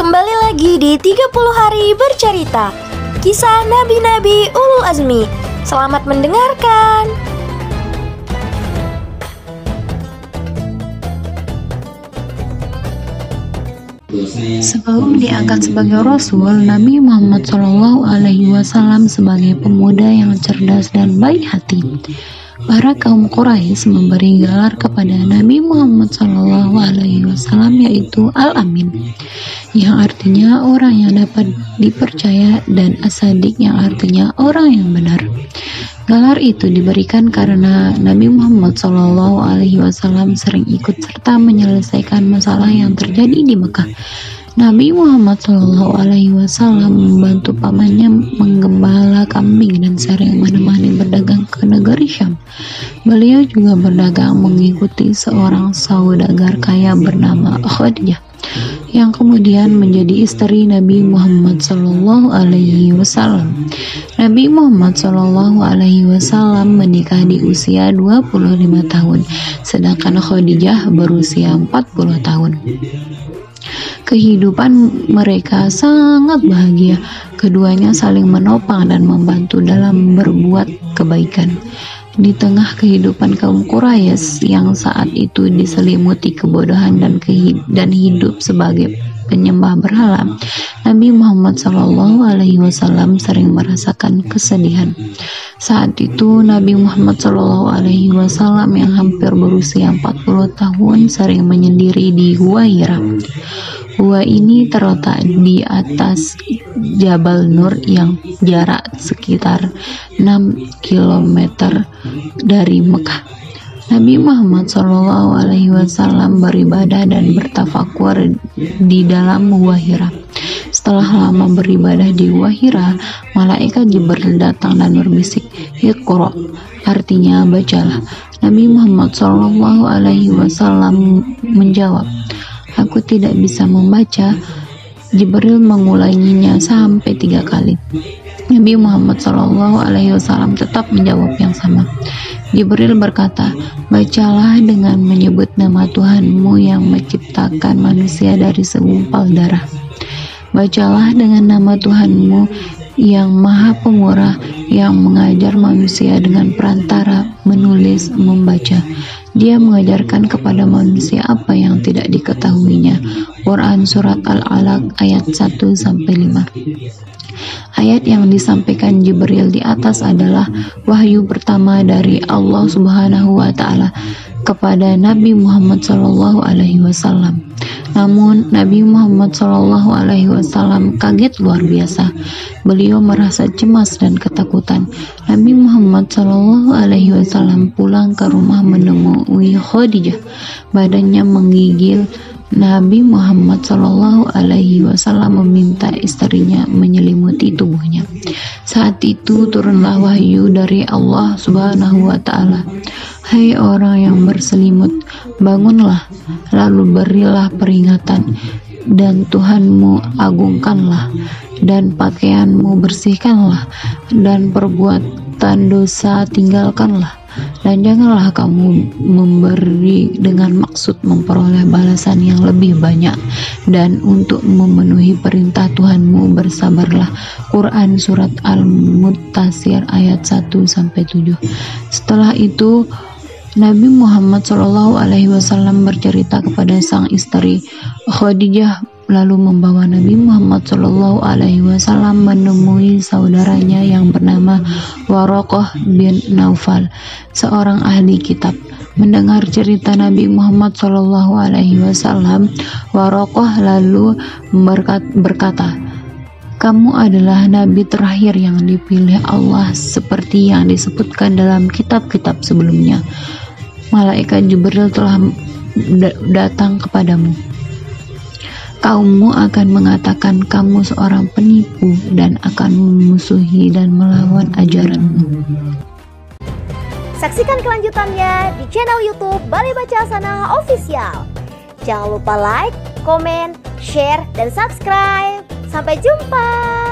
Kembali lagi di 30 hari bercerita kisah Nabi-Nabi Ulul Azmi. Selamat mendengarkan. Sebelum diangkat sebagai Rasul, Nabi Muhammad SAW sebagai pemuda yang cerdas dan baik hati. Para kaum Quraisy memberi gelar kepada Nabi Muhammad SAW yaitu Al-Amin, yang artinya orang yang dapat dipercaya, dan As-Sadiq yang artinya orang yang benar. Gelar itu diberikan karena Nabi Muhammad SAW sering ikut serta menyelesaikan masalah yang terjadi di Mekah. Nabi Muhammad SAW membantu pamannya menggembala kambing dan sering menemani berdagang ke negeri Syam. Beliau juga berdagang mengikuti seorang saudagar kaya bernama Khadijah, yang kemudian menjadi istri Nabi Muhammad SAW. Nabi Muhammad SAW menikah di usia 25 tahun, sedangkan Khadijah berusia 40 tahun. Kehidupan mereka sangat bahagia. Keduanya saling menopang dan membantu dalam berbuat kebaikan. Di tengah kehidupan kaum Quraisy yang saat itu diselimuti kebodohan dan hidup sebagai penyembah berhala, Nabi Muhammad SAW sering merasakan kesedihan. Saat itu Nabi Muhammad SAW yang hampir berusia 40 tahun sering menyendiri di Gua Hira. Gua ini terletak di atas Jabal Nur yang jarak sekitar 6 km dari Mekah. Nabi Muhammad SAW beribadah dan bertafakur di dalam Gua Hira. Setelah lama beribadah di Gua Hira, malaikat Jibril datang dan berbisik, "Iqra", artinya bacalah. Nabi Muhammad SAW menjawab, "Aku tidak bisa membaca." Jibril mengulanginya sampai 3 kali. Nabi Muhammad SAW tetap menjawab yang sama. Jibril berkata, "Bacalah dengan menyebut nama Tuhanmu yang menciptakan manusia dari segumpal darah. Bacalah dengan nama Tuhanmu yang maha pemurah, yang mengajar manusia dengan perantara menulis membaca. Dia mengajarkan kepada manusia apa yang tidak diketahuinya." Quran Surat Al-Alaq ayat 1-5. Ayat yang disampaikan Jibril di atas adalah wahyu pertama dari Allah Subhanahu wa Ta'ala kepada Nabi Muhammad SAW. Namun Nabi Muhammad SAW kaget luar biasa. Beliau merasa cemas dan ketakutan. Nabi Muhammad SAW pulang ke rumah menemui Khadijah. Badannya menggigil. Nabi Muhammad SAW meminta istrinya menyelimuti tubuhnya. Saat itu turunlah wahyu dari Allah Subhanahu wa Ta'ala. "Hai orang yang berselimut, bangunlah, lalu berilah peringatan, dan Tuhanmu agungkanlah, dan pakaianmu bersihkanlah, dan perbuatan dosa tinggalkanlah. Dan janganlah kamu memberi dengan maksud memperoleh balasan yang lebih banyak, dan untuk memenuhi perintah Tuhanmu bersabarlah." Quran Surat Al-Muddatsir ayat 1-7. Setelah itu Nabi Muhammad SAW bercerita kepada sang istri Khadijah, lalu membawa Nabi Muhammad SAW menemui saudaranya yang bernama Waraqah bin Naufal, seorang ahli kitab. Mendengar cerita Nabi Muhammad SAW, Waraqah lalu berkata, "Kamu adalah nabi terakhir yang dipilih Allah seperti yang disebutkan dalam kitab-kitab sebelumnya. Malaikat Jibril telah datang kepadamu. Kaummu akan mengatakan kamu seorang penipu dan akan memusuhi dan melawan ajaranmu." Saksikan kelanjutannya di channel YouTube Balai Baca Hasanah Official. Jangan lupa like, komen, share, dan subscribe. Sampai jumpa.